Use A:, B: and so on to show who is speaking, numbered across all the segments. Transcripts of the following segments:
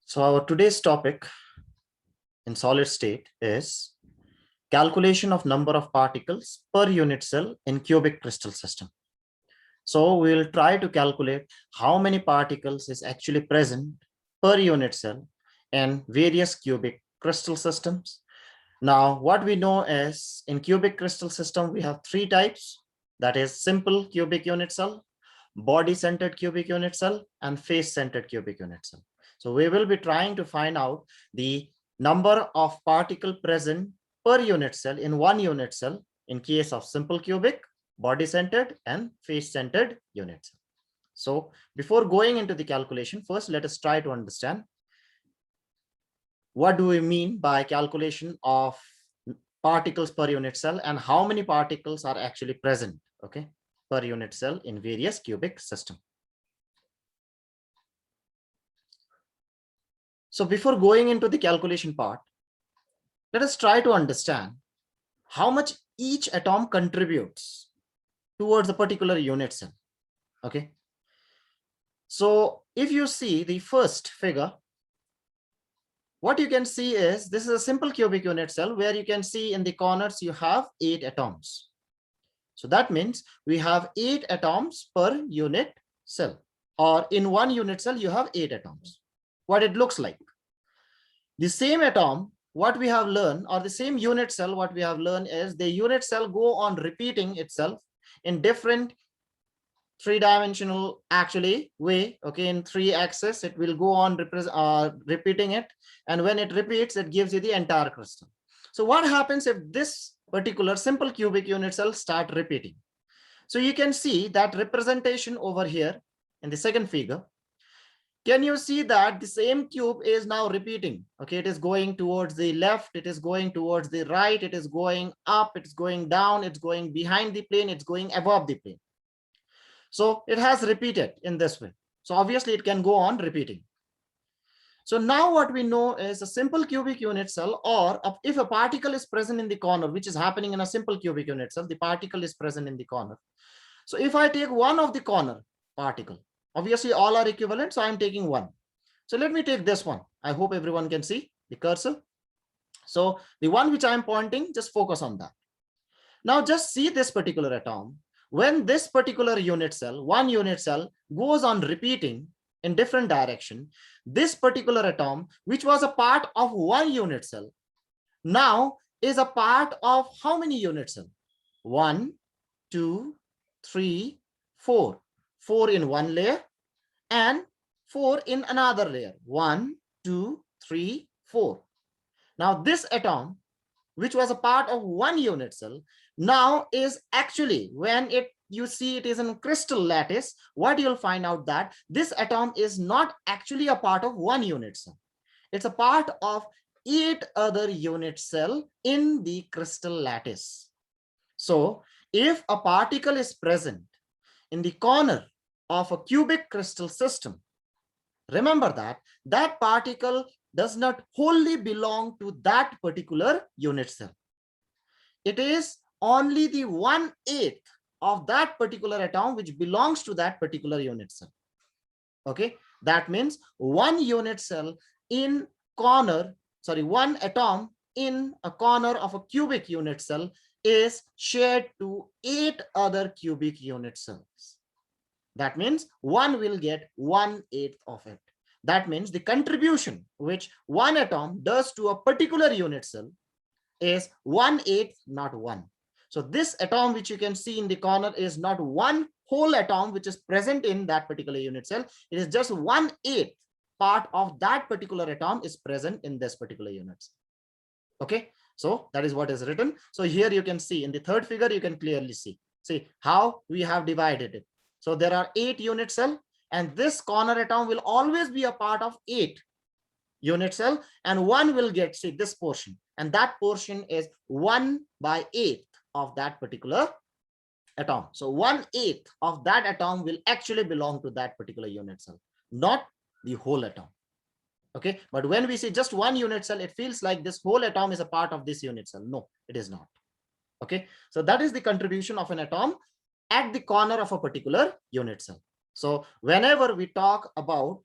A: So our today's topic in solid state is calculation of number of particles per unit cell in cubic crystal system. So we will try to calculate how many particles is actually present per unit cell in various cubic crystal systems. Now, what we know is in cubic crystal system, we have three types. That is simple cubic unit cell, body-centered cubic unit cell, and face-centered cubic unit cell. So we will be trying to find out the number of particle present per unit cell in one unit cell in case of simple cubic, body-centered, and face-centered unit cell. So before going into the calculation, first let us try to understand what do we mean by calculation of particles per unit cell and how many particles are actually present, okay, per unit cell in various cubic system. So before going into the calculation part, let us try to understand how much each atom contributes towards a particular unit cell. Okay. So if you see the first figure, what you can see is this is a simple cubic unit cell where you can see in the corners you have 8 atoms. So that means we have 8 atoms per unit cell, or in one unit cell you have 8 atoms. What it looks like. The same atom, what we have learned, or the same unit cell, what we have learned is the unit cell go on repeating itself in different three-dimensional actually way, okay, in 3 axis it will go on repeating it, and when it repeats it gives you the entire crystal. So what happens if this particular simple cubic unit cell start repeating? So you can see that representation over here in the second figure. Can you see that the same cube is now repeating? Okay, it is going towards the left, it is going towards the right, it is going up, it's going down, it's going behind the plane, it's going above the plane. So it has repeated in this way. So obviously it can go on repeating. So now what we know is a simple cubic unit cell, or if a particle is present in the corner, which is happening in a simple cubic unit cell, the particle is present in the corner. So if I take one of the corner particle, obviously all are equivalent, so I'm taking one. So let me take this one. I hope everyone can see the cursor. So the one which I'm pointing, just focus on that. Now just see this particular atom. When this particular unit cell, one unit cell, goes on repeating in different direction, this particular atom, which was a part of one unit cell, now is a part of how many unit cells? 1, 2, 3, 4. 4 in one layer and 4 in another layer. 1, 2, 3, 4. Now this atom, which was a part of one unit cell, now is actually, when you see it is in crystal lattice, what you'll find out that this atom is not actually a part of one unit cell. It's a part of 8 other unit cell in the crystal lattice. So if a particle is present in the corner of a cubic crystal system, remember that that particle does not wholly belong to that particular unit cell. It is only the 1/8 of that particular atom which belongs to that particular unit cell. Okay, that means one unit cell in corner, sorry, one atom in a corner of a cubic unit cell is shared to 8 other cubic unit cells. That means one will get 1/8 of it. That means the contribution which one atom does to a particular unit cell is 1/8, not 1. So this atom which you can see in the corner is not one whole atom which is present in that particular unit cell. It is just 1/8 part of that particular atom is present in this particular unit cell. Okay, so that is what is written. So here you can see in the third figure, you can clearly see how we have divided it. So there are 8 unit cell, and this corner atom will always be a part of 8 unit cell, and one will get, see, this portion, and that portion is 1/8 of that particular atom. So 1/8 of that atom will actually belong to that particular unit cell, not the whole atom. Okay, but when we see just one unit cell, it feels like this whole atom is a part of this unit cell. No, it is not. Okay, so that is the contribution of an atom at the corner of a particular unit cell. So whenever we talk about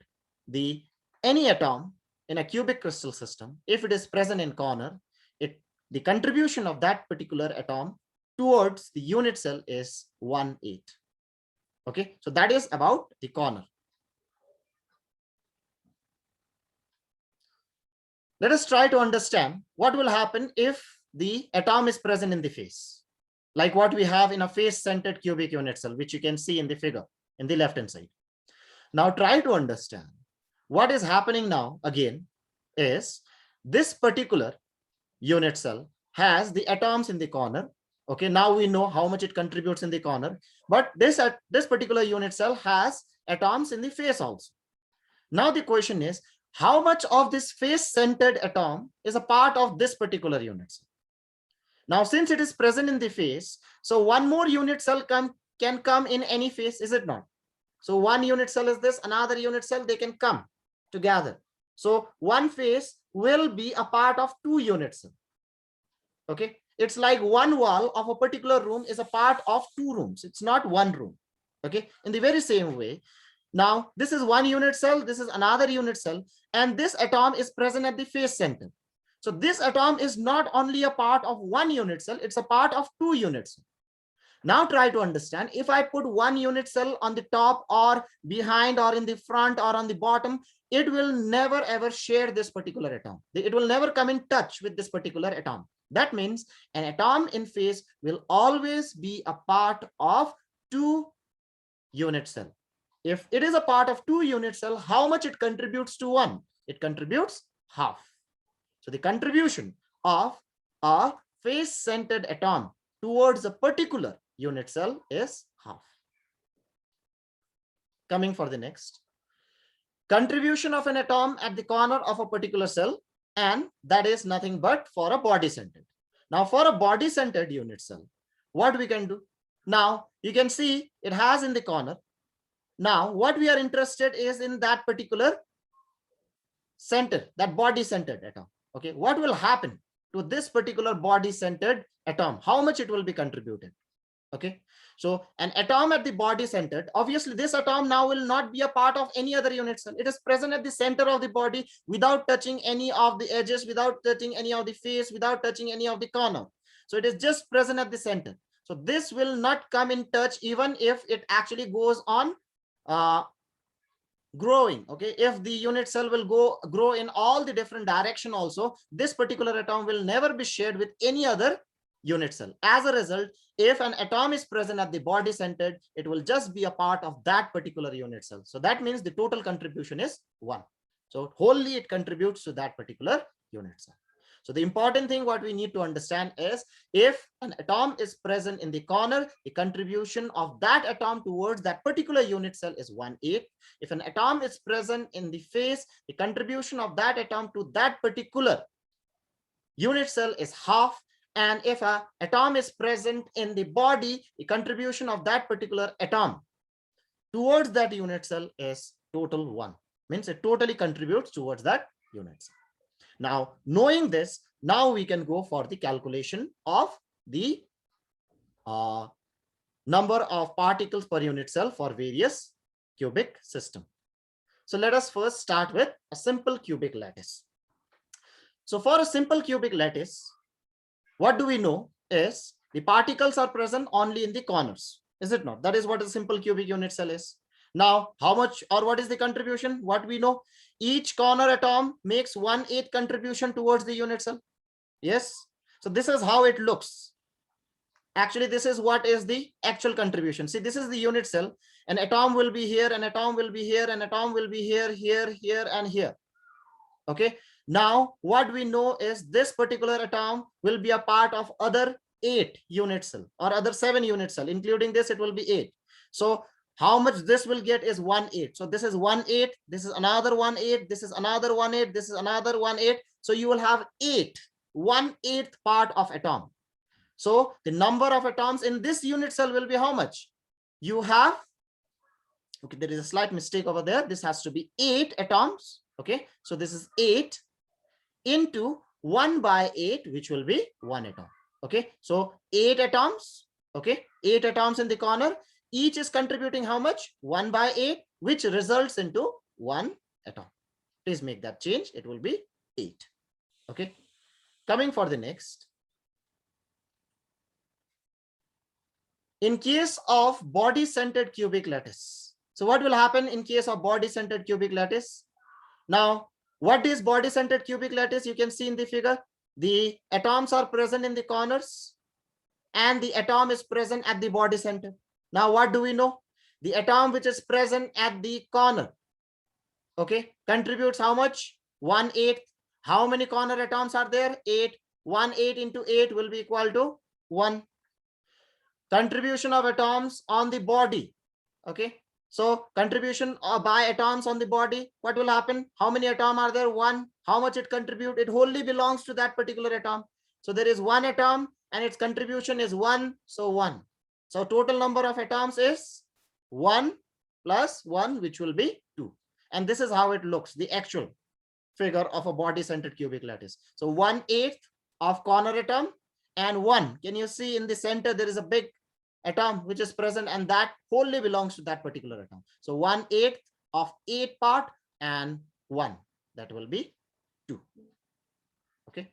A: any atom, in a cubic crystal system, if it is present in corner, the contribution of that particular atom towards the unit cell is 1/8. Okay, so that is about the corner. Let us try to understand what will happen if the atom is present in the face, like what we have in a face-centered cubic unit cell, which you can see in the figure in the left hand side. Now try to understand what is happening now again is this particular unit cell has the atoms in the corner. Okay, now we know how much it contributes in the corner, but this particular unit cell has atoms in the face also. Now the question is, how much of this face-centered atom is a part of this particular unit cell? Now, since it is present in the face, so one more unit cell can come in any face, is it not? So one unit cell is this, another unit cell, they can come together. So one face will be a part of two unit cells. Okay, it's like one wall of a particular room is a part of two rooms. It's not one room. Okay, in the very same way, now this is one unit cell, this is another unit cell, and this atom is present at the face center. So this atom is not only a part of one unit cell, it's a part of two units. Now try to understand, if I put one unit cell on the top or behind or in the front or on the bottom, it will never ever share this particular atom. It will never come in touch with this particular atom. That means an atom in phase will always be a part of two unit cell. If it is a part of two unit cell, how much it contributes to one? It contributes half. So the contribution of a face-centered atom towards a particular unit cell is half. Coming for the next. Contribution of an atom at the corner of a particular cell, and that is nothing but for a body-centered. Now for a body-centered unit cell, what we can do? Now you can see it has in the corner. Now what we are interested is in that particular center, that body-centered atom. Okay, what will happen to this particular body-centered atom? How much it will be contributed? Okay, so an atom at the body-centered, obviously this atom now will not be a part of any other unit cell. It is present at the center of the body without touching any of the edges, without touching any of the face, without touching any of the corner. So it is just present at the center. So this will not come in touch even if it actually goes on growing. Okay, if the unit cell will grow in all the different direction also, this particular atom will never be shared with any other unit cell. As a result, if an atom is present at the body-centered, it will just be a part of that particular unit cell. So that means the total contribution is 1. So wholly it contributes to that particular unit cell. So the important thing what we need to understand is, if an atom is present in the corner, the contribution of that atom towards that particular unit cell is 1/8. If an atom is present in the face, the contribution of that atom to that particular unit cell is half. And if an atom is present in the body, the contribution of that particular atom towards that unit cell is total 1. Means it totally contributes towards that unit cell. Now, knowing this, now we can go for the calculation of the number of particles per unit cell for various cubic system. So let us first start with a simple cubic lattice. So for a simple cubic lattice, what do we know is the particles are present only in the corners, is it not? That is what a simple cubic unit cell is. Now, how much or what is the contribution? What we know, each corner atom makes 1/8 contribution towards the unit cell. Yes. So this is how it looks. Actually, this is what is the actual contribution. See, this is the unit cell. An atom will be here, an atom will be here, an atom will be here, here, here, and here. Okay. Now, what we know is this particular atom will be a part of other 8 unit cell or other 7 unit cell, including this, it will be 8. So how much this will get is 1/8. So this is 1/8, this is another 1/8, this is another 1/8, this is another 1/8. So you will have 8, 1/8 part of atom. So the number of atoms in this unit cell will be how much? You have, okay, there is a slight mistake over there. This has to be 8 atoms. Okay, so this is 8 into 1/8, which will be 1 atom. Okay, so 8 atoms. Okay, 8 atoms in the corner. Each is contributing how much? 1/8, which results into 1 atom. Please make that change. It will be 8. Okay. Coming for the next. In case of body-centered cubic lattice. So what will happen in case of body-centered cubic lattice? Now, what is body-centered cubic lattice? You can see in the figure, the atoms are present in the corners and the atom is present at the body center. Now, what do we know? The atom which is present at the corner, okay, contributes how much? 1/8. How many corner atoms are there? 8. 1/8 into 8 will be equal to 1. Contribution of atoms on the body, okay. So contribution by atoms on the body, what will happen? How many atoms are there? 1. How much it contribute? It wholly belongs to that particular atom. So there is one atom and its contribution is 1. So 1. So total number of atoms is 1 plus 1, which will be 2. And this is how it looks, the actual figure of a body-centered cubic lattice. So 1/8 of corner atom and 1. Can you see in the center there is a big atom which is present, and that wholly belongs to that particular atom. So 1/8 of 8 part and 1, that will be 2. Okay.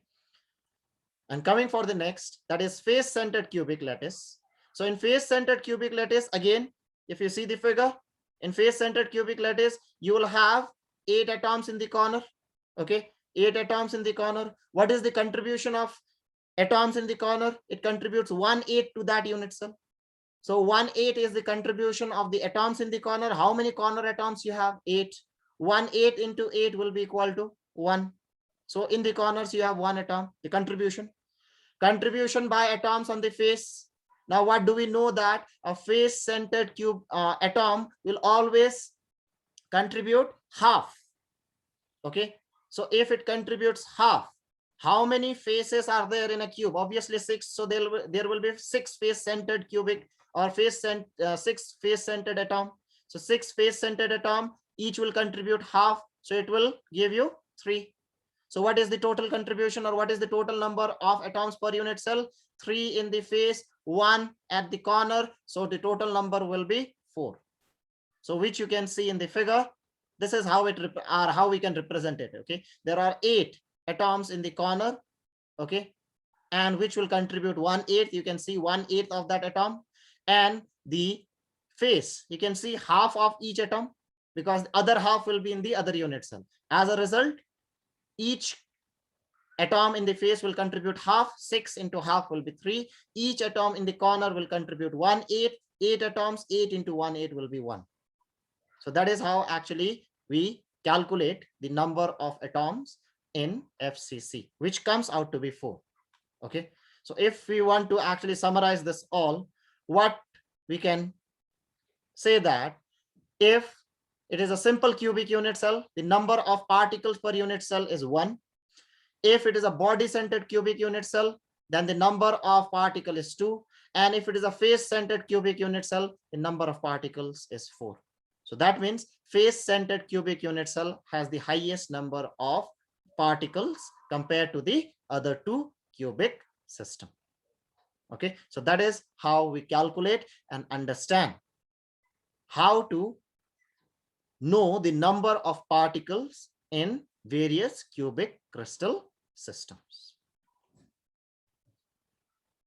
A: And coming for the next, that is face-centered cubic lattice. So in face-centered cubic lattice, again, if you see the figure, in face-centered cubic lattice, you will have 8 atoms in the corner. Okay, 8 atoms in the corner. What is the contribution of atoms in the corner? It contributes 1/8 to that unit cell. So 1/8 is the contribution of the atoms in the corner. How many corner atoms you have? 8. 1/8 into 8 will be equal to 1. So in the corners you have 1 atom, the contribution. Contribution by atoms on the face. Now what do we know? That a face-centered cube atom will always contribute half. Okay, so if it contributes half, how many faces are there in a cube? Obviously 6. So there will be 6 face-centered cubic or 6 face-centered atom. So 6 face-centered atom, each will contribute half. So it will give you 3. So what is the total contribution, or what is the total number of atoms per unit cell? 3 in the face, 1 at the corner. So the total number will be 4. So which you can see in the figure. This is how how we can represent it. Okay, there are 8 atoms in the corner, okay, and which will contribute 1/8. You can see 1/8 of that atom. And the face, you can see half of each atom, because the other half will be in the other unit cell. As a result, each atom in the face will contribute half. 6 into half will be 3. Each atom in the corner will contribute 1/8. 8 atoms, 8 into 1/8 will be 1. So that is how actually we calculate the number of atoms in FCC, which comes out to be 4. Okay, so if we want to actually summarize this all, what we can say that if it is a simple cubic unit cell, the number of particles per unit cell is 1. If it is a body-centered cubic unit cell, then the number of particles is 2. And if it is a face-centered cubic unit cell, the number of particles is 4. So that means face-centered cubic unit cell has the highest number of particles compared to the other 2 cubic system. Okay, so that is how we calculate and understand how to know the number of particles in various cubic crystal systems.